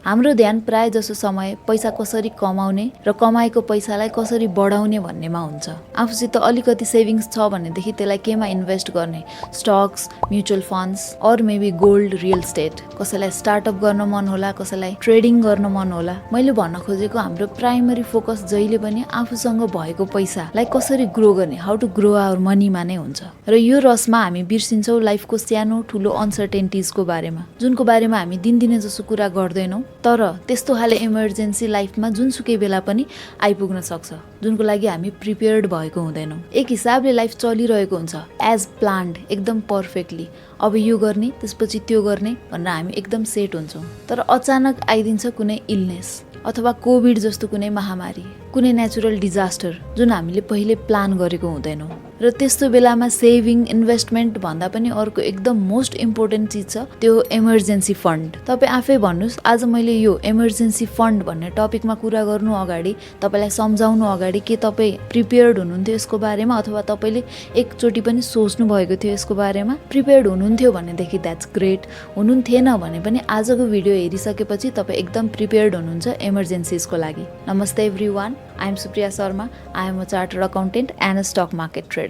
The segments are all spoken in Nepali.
हाम्रो ध्यान प्राय जसो समय पैसा कसरी कमाउने र कमाएको पैसालाई कसरी बढाउने भन्नेमा हुन्छ। आफूसित अलिकति सेभिङ्स छ भनेदेखि त्यसलाई केमा इन्भेस्ट गर्ने, stocks, mutual funds or maybe gold, real estate. कसैलाई स्टार्टअप गर्न मन होला, कसैलाई ट्रेडिङ गर्न मन होला। मैले भन्न खोजेको हाम्रो प्राइमरी फोकस जहिले पनि आफूसँग भएको पैसालाई कसरी ग्रो गर्ने, हाउ टु ग्रो आवर मनीमा नै हुन्छ। र यो रसमा हामी बिर्सिन्छौँ लाइफको सानो ठुलो अनसर्टेन्टिजको बारेमा, जुनको बारेमा हामी दिनदिनै जसो कुरा गर्दैनौँ। तर त्यस्तो खाले इमर्जेन्सी लाइफमा जुनसुकै बेला पनि आइपुग्न सक्छ, जुनको लागि हामी प्रिपेयर्ड भएको हुँदैनौँ। एक हिसाबले लाइफ चलिरहेको हुन्छ एज प्लान्ड, एकदम पर्फेक्टली। अब यो गर्ने त्यसपछि त्यो गर्ने भनेर हामी एकदम सेट हुन्छौँ। तर अचानक आइदिन्छ कुनै इलनेस अथवा कोभिड जस्तो कुनै महामारी, कुनै नेचुरल डिजास्टर जुन हामीले पहिले प्लान गरेको हुँदैनौँ। र त्यस्तो बेलामा सेभिङ, इन्भेस्टमेन्ट भन्दा पनि अर्को एकदम मोस्ट इम्पोर्टेन्ट चिज छ, त्यो इमर्जेन्सी फन्ड। तपाईँ आफै भन्नुहोस्, आज मैले यो इमर्जेन्सी फन्ड भन्ने टपिकमा कुरा गर्नु अगाडि, तपाईँलाई सम्झाउनु अगाडि के तपाईँ प्रिपेयर्ड हुनुहुन्थ्यो यसको बारेमा, अथवा तपाईँले एकचोटि पनि सोच्नु भएको थियो यसको बारेमा? प्रिपेयर्ड हुनुहुन्थ्यो भनेदेखि द्याट्स ग्रेट। हुनुहुन्थेन भने पनि आजको भिडियो हेरिसकेपछि तपाईँ एकदम प्रिपेयर्ड हुनुहुन्छ इमर्जेन्सिजको लागि। नमस्ते everyone, I am Supriya Sharma. I am a chartered accountant and a stock market trader.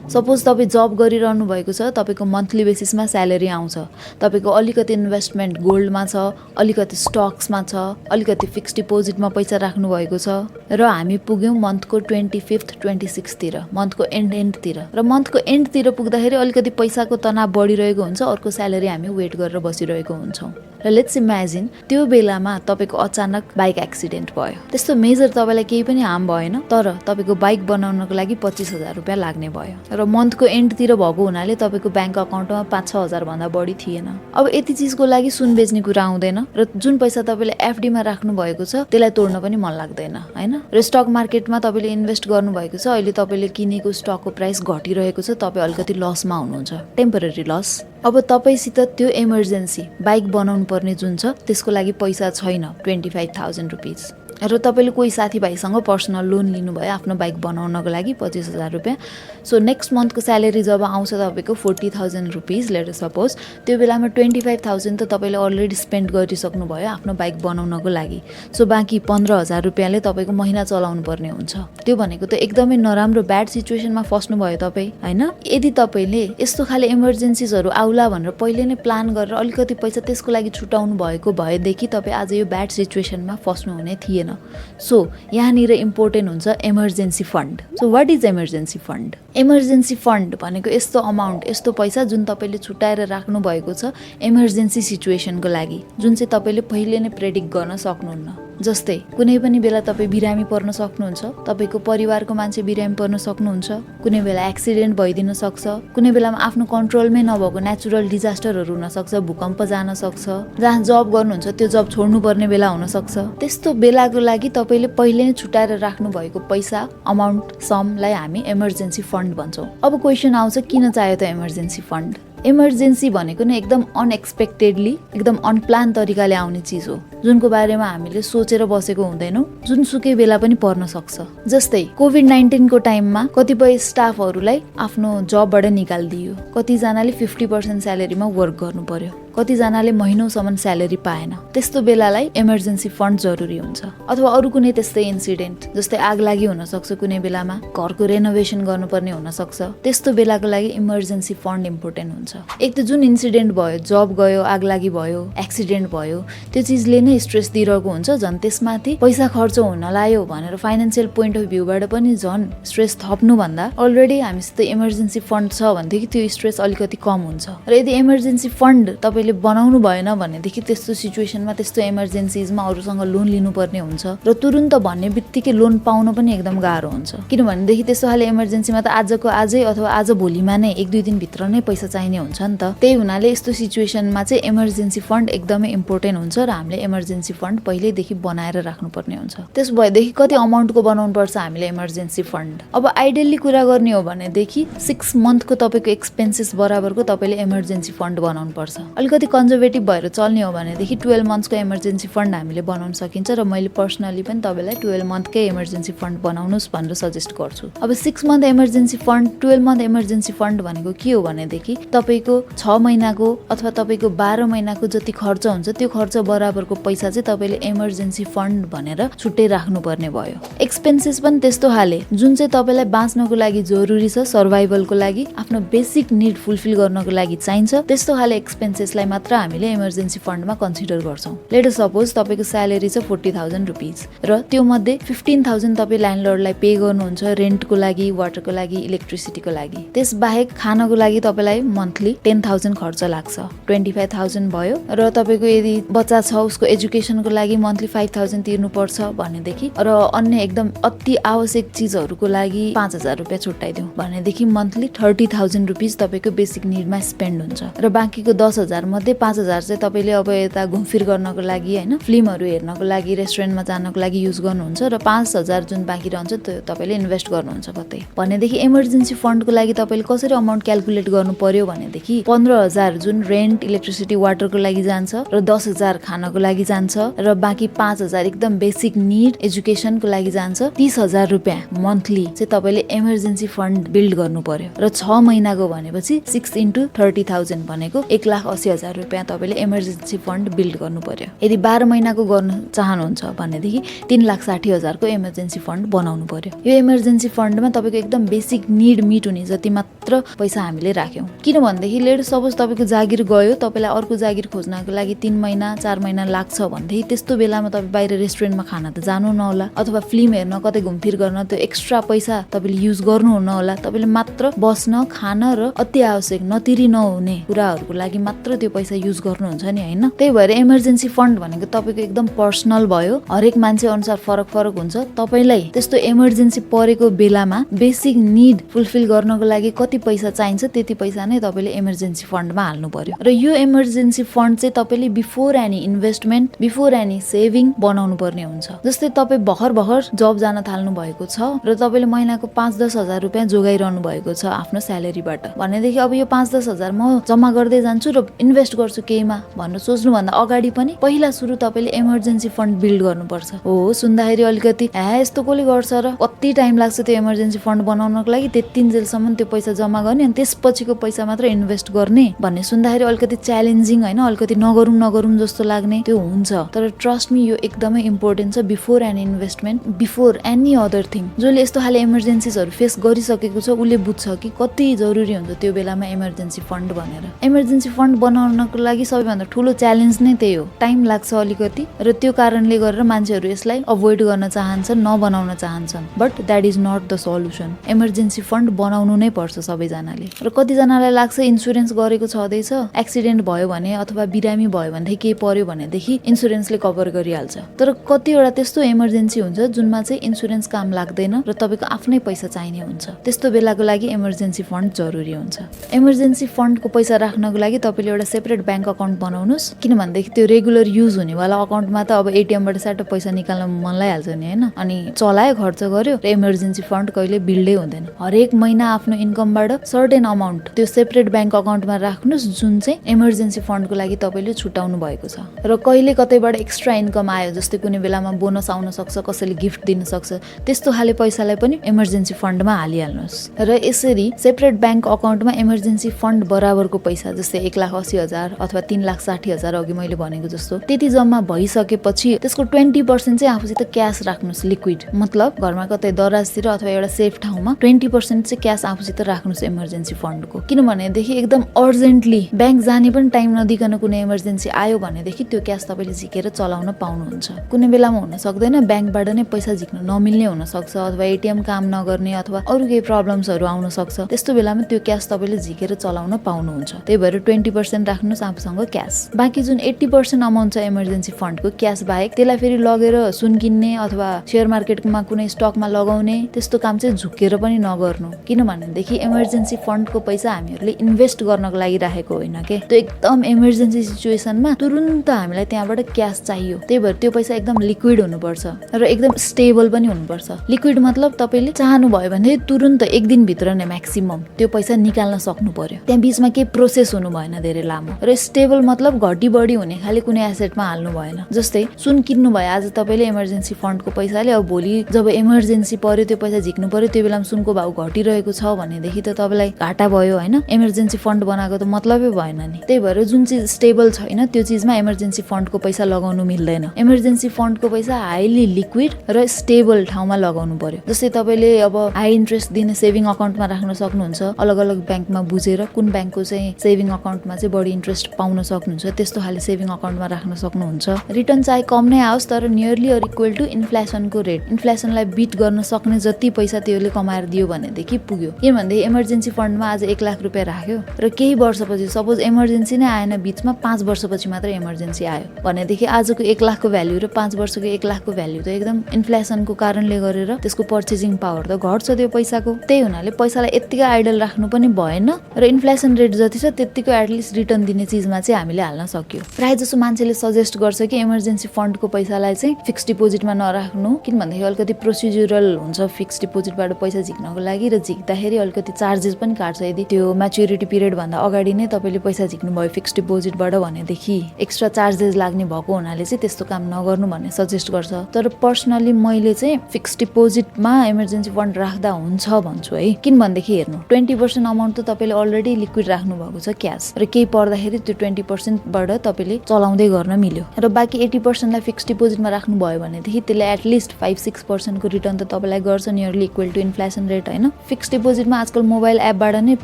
Suppose तपाईँ जब गरिरहनु भएको छ, तपाईँको मन्थली बेसिसमा स्यालेरी आउँछ, तपाईँको अलिकति इन्भेस्टमेन्ट गोल्डमा छ, अलिकति स्टक्समा छ, अलिकति फिक्स डिपोजिटमा पैसा राख्नु भएको छ, र हामी पुग्यौँ मन्थको 25th 26तिर, मन्थको एन्डतिर। र मन्थको एन्डतिर पुग्दाखेरि अलिकति पैसाको तनाव बढिरहेको हुन्छ, अर्को स्यालेरी हामी वेट गरेर बसिरहेको हुन्छौँ। र लेट्स इमेजिन त्यो बेलामा तपाईँको अचानक बाइक एक्सिडेन्ट भयो। त्यस्तो मेजर तपाईँलाई केही पनि हार्म भएन, तर तपाईँको बाइक बनाउनको लागि 25,000 रुपियाँ लाग्ने भयो। र मन्थको एन्डतिर भएको हुनाले तपाईँको ब्याङ्क अकाउन्टमा 5-6 हजार भन्दा बढी थिएन। अब यति चिजको लागि सुन बेच्ने कुरा आउँदैन, र जुन पैसा तपाईँले एफडीमा राख्नु भएको छ त्यसलाई तोड्न पनि मन लाग्दैन, होइन? र स्टक मार्केटमा तपाईँले इन्भेस्ट गर्नुभएको छ, अहिले तपाईँले किनेको स्टकको प्राइस घटिरहेको छ, तपाईँ अलिकति लसमा हुनुहुन्छ, टेम्पररी लस। अब तपाईँसित त्यो इमर्जेन्सी बाइक बनाउनु पर्ने जुन छ त्यसको लागि पैसा छैन, 25,000 रुपिज। र तपाईँले कोही साथीभाइसँग पर्सनल लोन लिनुभयो आफ्नो बाइक बनाउनको लागि 25,000 रुपियाँ। सो नेक्स्ट मन्थको स्यालेरी जब आउँछ तपाईँको 40,000 रुपिज, लेट सपोज, त्यो बेलामा 25,000 त तपाईँले अलरेडी स्पेन्ड गरिसक्नु भयो आफ्नो बाइक बनाउनको लागि। सो बाँकी 15,000 रुपियाँले तपाईँको महिना चलाउनु पर्ने हुन्छ। त्यो भनेको त एकदमै नराम्रो ब्याड सिचुएसनमा फस्नुभयो तपाईँ, होइन? यदि तपाईँले यस्तो खाले इमर्जेन्सिजहरू आउला भनेर पहिले नै प्लान गरेर अलिकति पैसा त्यसको लागि छुटाउनु भएको भएदेखि तपाईँ आज यो ब्याड सिचुएसनमा फस्नुहुने थिएन। सो यहाँनिर इम्पोर्टेन्ट हुन्छ emergency fund. So what is emergency fund? Emergency fund भनेको यस्तो अमाउन्ट, यस्तो पैसा जुन तपाईँले छुटाएर राख्नु भएको छ इमर्जेन्सी सिचुएसनको लागि, जुन चाहिँ तपाईँले पहिले नै प्रेडिक्ट गर्न सक्नुहुन्न। जस्तै कुनै पनि बेला तपाईँ बिरामी पर्न सक्नुहुन्छ, तपाईँको परिवारको मान्छे बिरामी पर्न सक्नुहुन्छ, कुनै बेला एक्सिडेन्ट भइदिन सक्छ, कुनै बेलामा आफ्नो कन्ट्रोलमै नभएको नेचुरल डिजास्टरहरू हुन सक्छ, भूकम्प जान सक्छ, जहाँ जब गर्नुहुन्छ त्यो जब छोड्नुपर्ने बेला हुन सक्छ। त्यस्तो बेलाको लागि तपाईँले पहिले नै छुटाएर राख्नु भएको पैसा, अमाउन्ट, समलाई हामी इमर्जेन्सी फन्ड भन्छौँ। अब क्वेसन आउँछ, किन चाहियो त इमर्जेन्सी फन्ड? इमर्जेन्सी भनेको नै एकदम अनएक्सपेक्टेडली, एकदम अनप्लान तरिकाले आउने चिज हो, जुनको बारेमा हामीले सोचेर बसेको हुँदैनौँ, जुनसुकै बेला पनि पर्न सक्छ। जस्तै कोभिड-19 को टाइममा कतिपय स्टाफहरूलाई आफ्नो जबबाट निकालिदियो, कतिजनाले 50% स्यालेरीमा वर्क गर्नु पर्यो, कतिजनाले महिनौसम्म स्यालेरी पाएन। त्यस्तो बेलालाई इमर्जेन्सी फन्ड जरुरी हुन्छ। अथवा अरू कुनै त्यस्तै इन्सिडेन्ट, जस्तै आग लागि हुन सक्छ, कुनै बेलामा घरको रेनोभेसन गर्नुपर्ने हुन सक्छ, त्यस्तो बेलाको लागि इमर्जेन्सी फन्ड इम्पोर्टेन्ट हुन्छ। एक त जुन इन्सिडेन्ट भयो, जब गयो, आग लागि भयो, एक्सिडेन्ट भयो, त्यो चिजले नै स्ट्रेस दिइरहेको हुन्छ। झन् त्यसमाथि पैसा खर्च हुन लाग्यो भनेर फाइनेन्सियल पोइन्ट अफ भ्यूबाट पनि झन् स्ट्रेस थप्नुभन्दा अलरेडी हामीसित इमर्जेन्सी फन्ड छ भनेदेखि त्यो स्ट्रेस अलिकति कम हुन्छ। र यदि इमर्जेन्सी फन्ड तपाईँले बनाउनु भएन भनेदेखि त्यस्तो सिचुएसनमा, त्यस्तो इमर्जेन्सिजमा अरूसँग लोन लिनुपर्ने हुन्छ, र तुरुन्त भन्ने बित्तिकै लोन पाउन पनि एकदम गाह्रो हुन्छ। किनभनेदेखि त्यस्तो खाले इमर्जेन्सीमा त आजको आजै अथवा आज भोलिमा नै 1-2 दिनभित्र नै पैसा चाहिने हुन्छ नि त। त्यही हुनाले यस्तो सिचुएसनमा चाहिँ इमर्जेन्सी फन्ड एकदमै इम्पोर्टेन्ट हुन्छ, र हामीले इमर्जेन्सी फन्ड पहिल्यैदेखि बनाएर राख्नुपर्ने हुन्छ। त्यसो भएदेखि कति अमाउन्टको बनाउनु पर्छ हामीले इमर्जेन्सी फन्ड? अब आइडियली कुरा गर्ने हो भनेदेखि 6 मन्थको तपाईँको एक्सपेन्सेस बराबरको तपाईँले इमर्जेन्सी फन्ड बनाउनु पर्छ। अलिकति कन्जर्भेटिभ भएर चल्ने हो भनेदेखि 12 मन्थ्सको इमर्जेन्सी फन्ड हामीले बनाउन सकिन्छ र मैले पर्सनली पनि तपाईँलाई 12 मन्थकै इमर्जेन्सी फन्ड बनाउनुहोस् भनेर सजेस्ट गर्छु। अब 6 month emergency fund 12 month emergency fund भनेको के हो भनेदेखि तपाईँको 6 महिनाको अथवा तपाईँको 12 महिनाको जति खर्च हुन्छ त्यो खर्च बराबरको पैसा चाहिँ तपाईँले इमर्जेन्सी फन्ड भनेर छुट्टै राख्नुपर्ने भयो। एक्सपेन्सेस पनि त्यस्तो हाले जुन चाहिँ तपाईँलाई बाँच्नको लागि जरुरी छ, सर्भाइभलको लागि, आफ्नो बेसिक निड फुलफिल गर्नको लागि चाहिन्छ, त्यस्तो खाले एक्सपेन्सेसलाई मात्र हामीले इमर्जेन्सी फन्डमा कन्सिडर गर्छौँ। लेट सपोज तपाईँको स्यालेरी छ 40,000 रुपिज र त्यो मध्ये 15,000 तपाईँ ल्यान्डलर्डलाई पे गर्नुहुन्छ रेन्टको लागि, वाटरको लागि, इलेक्ट्रिसिटीको लागि। त्यस बाहेक खानको लागि तपाईँलाई मन्थली 10,000 खर्च लाग्छ, 25,000 भयो र तपाईँको यदि बच्चा छ उसको एजुकेसनको लागि मन्थली 5,000 तिर्नुपर्छ भनेदेखि र अन्य एकदम अति आवश्यक चिजहरूको लागि 5,000 रुपियाँ छुट्याइदिउँ भनेदेखि मन्थली 30,000 रुपिज तपाईँको बेसिक निडमा स्पेन्ड हुन्छ र बाँकीको 10,000 मध्ये 5,000 चाहिँ तपाईँले अब यता घुमफिर गर्नको लागि होइन, फिल्महरू हेर्नको लागि, रेस्टुरेन्टमा जानको लागि युज गर्नुहुन्छ र 5,000 जुन बाँकी रहन्छ त्यो तपाईँले इन्भेस्ट गर्नुहुन्छ कतै भनेदेखि इमर्जेन्सी फन्डको लागि तपाईँले कसरी अमाउन्ट क्यालकुलेट गर्नु पर्यो भनेदेखि 15,000 जुन रेन्ट, इलेक्ट्रिसिटी, वाटरको लागि जान्छ र 10,000 खानको लागि जान्छ र बाँकी 5,000 एकदम बेसिक निड एजुकेसनको लागि जान्छ। 30,000 रुपियाँ मन्थली चाहिँ तपाईँले इमर्जेन्सी फन्ड बिल्ड गर्नु पर्यो र 6 महिनाको भनेपछि 6 × 30,000 भनेको 1,80,000 रुपियाँ तपाईँले इमर्जेन्सी फन्ड बिल्ड गर्नु पर्यो। यदि 12 महिनाको गर्न चाहनुहुन्छ भनेदेखि 3,60,000 को इमर्जेन्सी फन्ड बनाउनु पर्यो। यो इमर्जेन्सी फन्डमा तपाईँको एकदम बेसिक निड मिट हुने जति मात्र पैसा हामीले राख्यौँ। किनभनेदेखि लेट सपोज तपाईँको जागिर गयो, तपाईँलाई अर्को जागिर खोज्नको लागि 3 महिना 4 महिना लाग्छ भनेदेखि त्यस्तो बेलामा तपाईँ बाहिर रेस्टुरेन्टमा खाना त जानु नहोला अथवा फिल्म हेर्न कतै घुमफिर गर्न त्यो एक्स्ट्रा पैसा तपाईँले युज गर्नुहुन्न होला। तपाईँले मात्र बस्न, खान र अति आवश्यक नतिरी नहुने कुराहरूको लागि मात्र त्यो पैसा युज गर्नुहुन्छ नि होइन। त्यही भएर इमर्जेन्सी फन्ड भनेको तपाईँको एकदम पर्सनल भयो, हरेक मान्छे अनुसार फरक फरक हुन्छ। तपाईँलाई त्यस्तो इमर्जेन्सी परेको बेलामा बेसिक निड फुलफिल गर्नको लागि कति पैसा चाहिन्छ त्यति पैसा नै तपाईँले इमर्जेन्सी फन्डमा हाल्नु पर्यो र यो इमर्जेन्सी फन्ड चाहिँ तपाईँले before any investment, before any saving बनाउनु पर्ने हुन्छ। जस्तै तपाईँ भर्खर जब जान थाल्नु भएको छ र तपाईँले महिनाको 5-10 हजार रुपियाँ जोगाइरहनु भएको छ आफ्नो स्यालेरीबाट भनेदेखि अब यो 5-10 हजार म जम्मा गर्दै जान्छु र इन्भेस्ट गर्छु केहीमा भनेर सोच्नुभन्दा अगाडि पनि पहिला सुरु तपाईँले इमर्जेन्सी फन्ड बिल्ड गर्नुपर्छ। हो सुन्दाखेरि अलिकति यस्तो कसले गर्छ र कति टाइम लाग्छ त्यो इमर्जेन्सी फन्ड बनाउनको लागि, त्यतिन्जेलसम्म त्यो पैसा जम्मा गर्ने अनि त्यसपछिको पैसा मात्र इन्भेस्ट गर्ने भन्ने सुन्दाखेरि अलिकति च्यालेन्जिङ होइन, अलिकति नगरौँ जस्तो लाग्ने त्यो हुन्छ। तर ट्रस्ट मी यो एकदमै इम्पोर्टेन्ट छ before any investment, before any other thing. जसले यस्तो खाले इमर्जेन्सीजहरू फेस गरिसकेको छ उसले बुझ्छ कि कति जरुरी हुन्छ त्यो बेलामा इमर्जेन्सी फन्ड भनेर। इमर्जेन्सी फन्ड बनाउनको लागि सबैभन्दा ठुलो च्यालेन्ज नै त्यही हो, टाइम लाग्छ अलिकति र त्यो कारणले गरेर मान्छेहरू यसलाई अभोइड गर्न चाहन्छन्, नबनाउन चाहन्छन्। But that is not the solution. Emergency fund बनाउनु नै पर्छ सबैजनाले। र कतिजनालाई लाग्छ इन्सुरेन्स गरेको छँदैछ, एक्सिडेन्ट भयो भने अथवा बिरामी भयो भनेदेखि केही पर्यो भनेदेखि इन्सुरेन्सले कभर गरिहाल्छ। तर कतिवटा त्यस्तो इमर्जेन्सी हुन्छ जुनमा चाहिँ इन्सुरेन्स काम लाग्दैन र तपाईँको आफ्नै पैसा चाहिने हुन्छ। त्यस्तो बेलाको लागि इमर्जेन्सी फन्ड जरुरी हुन्छ। इमर्जेन्सी फन्डको पैसा राख्नको लागि तपाईँले एउटा सेपरेट ब्याङ्क अकाउन्ट बनाउनुहोस्, किनभनेदेखि त्यो रेगुलर युज हुनेवाला अकाउन्टमा त अब एटिएमबाट स्याटो पैसा निकाल्न मन लागिहाल्छ नि होइन, अनि चलायो, खर्च गर्यो र इमर्जेन्सी फन्ड कहिले बिल्डै हुँदैन। हरेक महिना आफ्नो इन्कमबाट सर्टेन अमाउन्ट त्यो सेपरेट ब्याङ्क अकाउन्टमा राख्नुहोस् जुन चाहिँ इमर्जेन्सी फन्डको लागि तपाईँले छुटाउनु भएको छ। र कहिले कतैबाट एक्स्ट्रा इन्कम आयो, जस्तै कुनै बेलामा बोनस आउन सक्छ, कसैले गिफ्ट दिन सक्छ, त्यस्तो खाले पैसालाई पनि इमर्जेन्सी फन्डमा हालिहाल्नुहोस्। र यसरी सेपरेट ब्याङ्क अकाउन्टमा इमर्जेन्सी फन्ड बराबरको पैसा जस्तै 1,80,000 अथवा 3,60,000 अघि मैले भनेको जस्तो त्यति जम्मा भइसकेपछि त्यसको 20% चाहिँ आफूसित क्यास राख्नुहोस्, लिक्विड। मतलब घरमा कतै दराजतिर अथवा एउटा सेफ ठाउँमा 20% चाहिँ क्यास आफूसित राख्नुहोस् इमर्जेन्सी फन्डको। किनभनेदेखि एकदम अर्जेन्टली ब्याङ्क जाने पनि टाइम नदिकन कुनै इमर्जेन्सी आयो भनेदेखि त्यो क्यास तपाईँले झिकेर चलाउन पाउनुहुन्छ। कुनै बेलामा हुन सक्दैन ब्याङ्कबाट नै पैसा झिक्न नमिल्ने हुन सक्छ अथवा एटिएम काम नगर्ने अथवा अरू केही प्रब्लम्सहरू आउन सक्छ, त्यस्तो बेलामा त्यो क्यास तपाईँले झिकेर चलाउन पाउनुहुन्छ। त्यही भएर 20% राख्नुहोस् आफूसँग क्यास। बाँकी जुन 80% अमाउन्ट छ इमर्जेन्सी फन्डको क्यास बाहेक त्यसलाई फेरि लगेर सुन किन्ने अथवा सेयर मार्केटमा कुनै स्टकमा लगाउने त्यस्तो काम चाहिँ झुकेर पनि नगर्नु। किनभनेदेखि इमर्जेन्सी फन्डको पैसा हामीहरूले इन्भेस्ट गर्नको लागि राखेको होइन के, त्यो एकदम इमर्जेन्सी सिचुएसनमा तुरुन्त हामीलाई त्यहाँबाट क्यास चाहियो। त्यही भएर त्यो पैसा एकदम लिक्विड हुनुपर्छ र एकदम स्टेबल पनि हुनुपर्छ। लिक्विड मतलब तपाईँले चाहनुभयो भने तुरुन्त 1 दिनभित्र नै म्याक्सिमम त्यो पैसा निकाल्न सक्नु पर्यो। त्यहाँ बिचमा केही प्रोसेस हुनु भएन धेरै लामो। काम हो। र स्टेबल मतलब घटी बढी हुने खाली कुनै एसेटमा हाल्नु भएन। जस्तै सुन किन्नु भयो आज तपाईँले इमर्जेन्सी फन्डको पैसाले, अब भोलि जब इमर्जेन्सी पर्यो त्यो पैसा झिक्नु पर्यो, त्यो बेलामा सुनको भाउ घटिरहेको छ भनेदेखि त तपाईँलाई घाटा भयो होइन। इमर्जेन्सी फन्ड बनाएको त मतलबै भएन नि। त्यही भएर जुन चिज स्टेबल छैन त्यो चिजमा इमर्जेन्सी फन्डको पैसा लगाउनु मिल्दैन। इमर्जेन्सी फन्डको पैसा हाइली लिक्विड र स्टेबल ठाउँमा लगाउनु पर्यो। जस्तै तपाईँले अब हाई इन्ट्रेस्ट दिने सेभिङ अकाउन्टमा राख्न सक्नुहुन्छ, अलग अलग ब्याङ्कमा बुझेर कुन ब्याङ्कको चाहिँ सेभिङ अकाउन्टमा चाहिँ बढी इन्ट्रेस्ट पाउन सक्नुहुन्छ त्यस्तो खाले सेभिङ अकाउन्टमा राख्न सक्नुहुन्छ। रिटर्न चाहे कम नै आओस् तर नियरली अर इक्वल टु इन्फ्लेसनको रेट, इन्फ्लेसनलाई बिट गर्न सक्ने जति पैसा त्यसले कमाएर दियो भनेदेखि पुग्यो। किनभने इमर्जेन्सी फन्डमा आज 1 लाख रुपियाँ राख्यो र केही वर्षपछि सपोज इमर्जेन्सी नै आएन, बिचमा 5 वर्षपछि मात्र इमर्जेन्सी आयो भनेदेखि आजको 1 लाखको भ्याल्यु र 5 वर्षको 1 लाखको भ्याल्यु त एकदम इन्फ्लेसनको कारणले गरेर त्यसको पर्चेजिङ पावर त घट्छ त्यो पैसाको। त्यही हुनाले पैसालाई यत्तिकै आइडल राख्नु पनि भएन र इन्फ्लेसन रेट जति छ त्यत्तिको एटलिस्ट रिटर्न दिने चिजमा चाहिँ हामीले हाल्न सक्यो। प्रायः जसो मान्छेले सजेस्ट गर्छ कि इमर्जेन्सी फन्डको पैसालाई चाहिँ फिक्स डिपोजिटमा नराख्नु, किनभनेदेखि अलिकति प्रोसिड्युरल हुन्छ फिक्स डिपोजिटबाट पैसा झिक्नको लागि, र झिक्दाखेरि अलिकति चार्जेस पनि काट्छ। यदि त्यो म्याच्युरिटी पिरियड भन्दा अगाडि नै तपाईँले पैसा झिक्नु भयो फिक्स डिपोजिटबाट भनेदेखि एक्स्ट्रा चार्जेस लाग्ने भएको हुनाले चाहिँ त्यस्तो काम नगर्नु भन्ने सजेस्ट गर्छ। तर पर्सनली मैले चाहिँ फिक्स डिपोजिटमा इमर्जेन्सी फन्ड राख्दा हुन्छ भन्छु है। किनभनेदेखि हेर्नु 20% अमाउन्ट त तपाईँले अलरेडी लिक्विड राख्नु भएको छ क्यास, र केही पर्दाखेरि त्यो 20%बाट तपाईँले चलाउँदै गर्न मिल्यो, र बाँकी 80%लाई फिक्स डिपोजिटमा राख्नु भयो भनेदेखि त्यसले एटलिस्ट 5-6% को रिटर्न त तपाईँलाई गर्छ, nearly equal to inflation rate होइन। फिक्स डिपोजिटमा आजकल मोबाइल एपबाट नै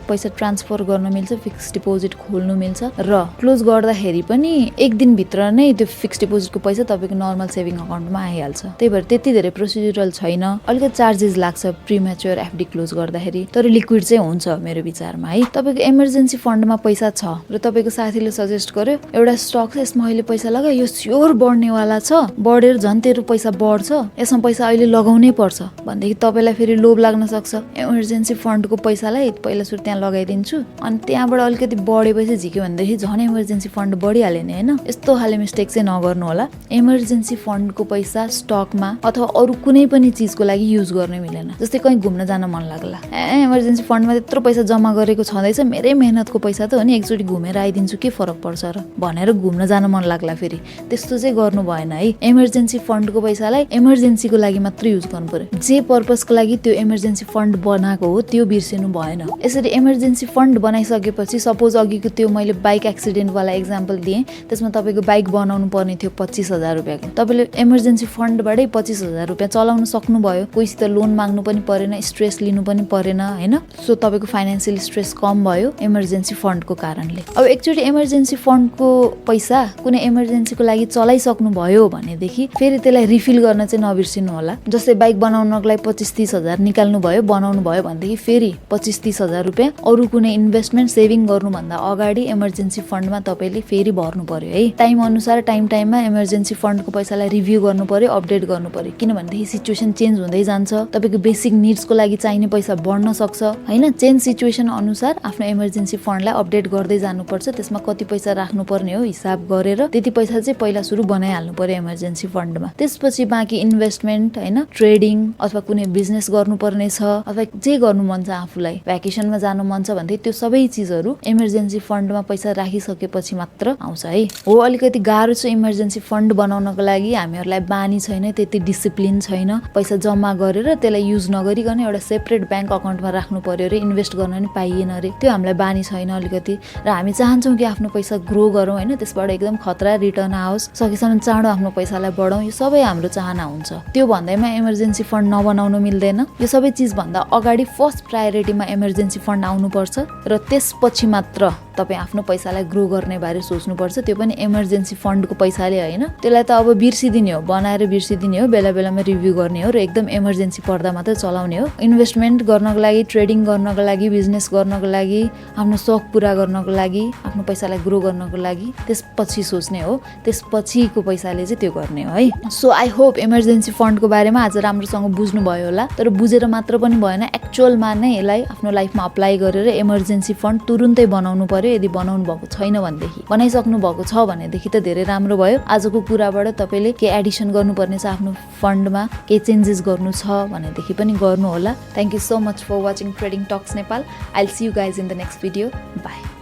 पैसा ट्रान्सफर गर्न मिल्छ, फिक्स डिपोजिट खोल्नु मिल्छ, र क्लोज गर्दाखेरि पनि 1 दिनभित्र नै त्यो फिक्स डिपोजिटको पैसा तपाईँको नर्मल सेभिङ अकाउन्टमा आइहाल्छ। त्यही भएर त्यति धेरै प्रोसिड्युरल छैन, अलिकति चार्जेस लाग्छ प्रिम्याच्योर एफडी क्लोज गर्दाखेरि, तर लिक्विड चाहिँ हुन्छ मेरो विचारमा है। तपाईँको इमर्जेन्सी फन्डमा पैसा छ र तपाईँको साथीले सजेस्ट गर्यो एउटा स्टक छ यसमा अहिले पैसा लगा, यो स्योर बढ्नेवाला छ, बढेर झन् तेरो पैसा बढ्छ, यसमा पैसा अहिले लगाउनै पर्छ भनेदेखि तपाईँलाई फेरि लोभ लाग्न सक्छ। इमर्जेन्सी फन्डको पैसालाई पहिला सुरु त्यहाँ लगाइदिन्छु अनि त्यहाँबाट अलिकति बढेपछि झिक्यो भनेदेखि झन् इमर्जेन्सी फन्ड बढिहाल्यो नि होइन। यस्तो खाले मिस्टेक चाहिँ नगर्नु होला। इमर्जेन्सी फन्डको पैसा स्टकमा अथवा अरू कुनै पनि चिजको लागि युज गर्नै मिलेन। जस्तै कहीँ घुम्न जान मन लाग्ला, इमर्जेन्सी फन्डमा त्यत्रो पैसा जम्मा गरेको छँदैछ, मेरै मेहनतको पैसा त हो नि, एकचोटि घुमेर आइदिन्छु के फरक पर्छ र भनेर घुम्न जान मन लाग्ला, फेरि त्यस्तो चाहिँ गर्नु भएन है। इमर्जेन्सी फन्डको पैसालाई इमर्जेन्सीको लागि मात्र युज गर्नु पर्यो। जे पर्पसको लागि त्यो इमर्जेन्सी फन्ड बनाएको हो त्यो बिर्सिनु भएन। यसरी इमर्जेन्सी फन्ड बनाइसकेपछि सपोज अघिको त्यो मैले बाइक एक्सिडेन्टवाला एक्जाम्पल दिएँ, त्यसमा तपाईँको बाइक बनाउनु पर्ने थियो 25,000 रुपियाँको, तपाईँले इमर्जेन्सी फन्डबाटै 25,000 रुपियाँ चलाउन सक्नुभयो। कोहीसित लोन माग्नु पनि परेन, स्ट्रेस लिनु पनि परेन होइन। सो तपाईँको फाइनेन्सियल स्ट्रेस कम भयो इमर्जेन्सी फन्डको कारणले। अब एकचोटि इमर्जेन्सी फन्डको पैसा कुनै इमर्जेन्सीको लागि चलाइसक्नु भयो भनेदेखि फेरि त्यसलाई रिफिल गर्न चाहिँ नबिर्सिनु होला। जस्तै बाइक बनाउनको लागि 25-30 हजार निकाल्नु भयो बनाउनु भयो भनेदेखि फेरि 25-30 हजार रुपियाँ अरू कुनै इन्भेस्टमेन्ट सेभिङ गर्नुभन्दा अगाडि इमर्जेन्सी फन्डमा तपाईँले फेरि भर्नु पर्यो है। टाइम अनुसार टाइममा इमर्जेन्सी फन्डको पैसालाई रिभ्यू गर्नु पर्यो, अपडेट गर्नु पर्यो, किनभनेदेखि सिचुएसन चेन्ज हुँदै जान्छ, तपाईँको बेसिक निड्सको लागि चाहिने पैसा बढ्न सक्छ होइन। चेन्ज सिचुएसन अनुसार आफ्नो इमर्जेन्सी फन्डलाई अपडेट गर्दै जानुपर्छ। त्यसमा कति पैसा राख्नुपर्ने हो हिसाब गरेर त्यति पैसा चाहिँ पहिला सुरु बनाइहाल्नु पर्यो इमर्जेन्सी फन्डमा। त्यसपछि बाँकी इन्भेस्टमेन्ट होइन, ट्रेडिङ अथवा कुनै बिजनेस गर्नुपर्ने छ अथवा जे गर्नु मन छ आफूलाई, भ्याकेसनमा जानु मन छ भने त्यो सबै चिजहरू इमर्जेन्सी फन्डमा पैसा राखिसकेपछि मात्र आउँछ है। हो अलिकति गाह्रो छ इमर्जेन्सी फन्ड बनाउनको लागि, हामीहरूलाई बानी छैन, त्यति डिसिप्लिन छैन, पैसा जम्मा गरेर त्यसलाई युज नगरिकन एउटा सेपरेट ब्याङ्क अकाउन्टमा राख्नु पर्यो रे, इन्भेस्ट गर्न नि पाइएन रे, त्यो हामीलाई बानी छैन अलिकति। र हामी चाहन्छौँ कि आफ्नो पैसा ग्रो गरौँ होइन, त्यसबाट एकदम खतरा रिटर्न आओस्, सकेसम्म चाँडो आफ्नो पैसालाई बढाउँ, यो सबै हाम्रो चाहना हुन्छ। त्यो भन्दैमा इमर्जेन्सी फन्ड नबनाउनु मिल्दैन। यो सबै चिजभन्दा अगाडि फर्स्ट प्रायोरिटीमा इमर्जेन्सी फन्ड आउनुपर्छ र त्यसपछि मात्र तपाईँ आफ्नो पैसालाई ग्रो गर्ने बारे सोच्नुपर्छ, त्यो पनि इमर्जेन्सी फन्डको पैसाले होइन। त्यसलाई त अब बिर्सिदिने हो, बनाएर बिर्सिदिने हो, बेला बेलामा रिभ्यू गर्ने हो र एकदम इमर्जेन्सी पर्दा मात्र चलाउने हो। इन्भेस्टमेन्ट गर्नको लागि, ट्रेडिङ गर्नको लागि, बिजनेस गर्नको लागि, आफ्नो सौख पुरा गर्नको लागि, आफ्नो पैसालाई ग्रो गर्नको लागि त्यसपछि सोच्ने हो, त्यसपछिको पैसाले चाहिँ त्यो गर्ने हो है। सो आई होप इमर्जेन्सी फन्डको बारेमा आज राम्रोसँग बुझ्नुभयो होला। तर बुझेर मात्र पनि भएन, एक्चुअलमा नै यसलाई आफ्नो लाइफमा अप्लाई गरेर इमर्जेन्सी फन्ड तुरुन्तै बनाउनु पर्यो। यदि बनाउनु भएको छैन भनेदेखि, बनाइसक्नु भएको छ भनेदेखि त धेरै राम्रो भयो। आजको कुराबाट तपाईँले के एडिसन गर्नुपर्ने छ आफ्नो फन्डमा, के चेन्जेस गर्नु छ भनेदेखि पनि गर्नु होला। Thank you so much for watching Trading Talks Nepal. I will see you guys in the next video. By.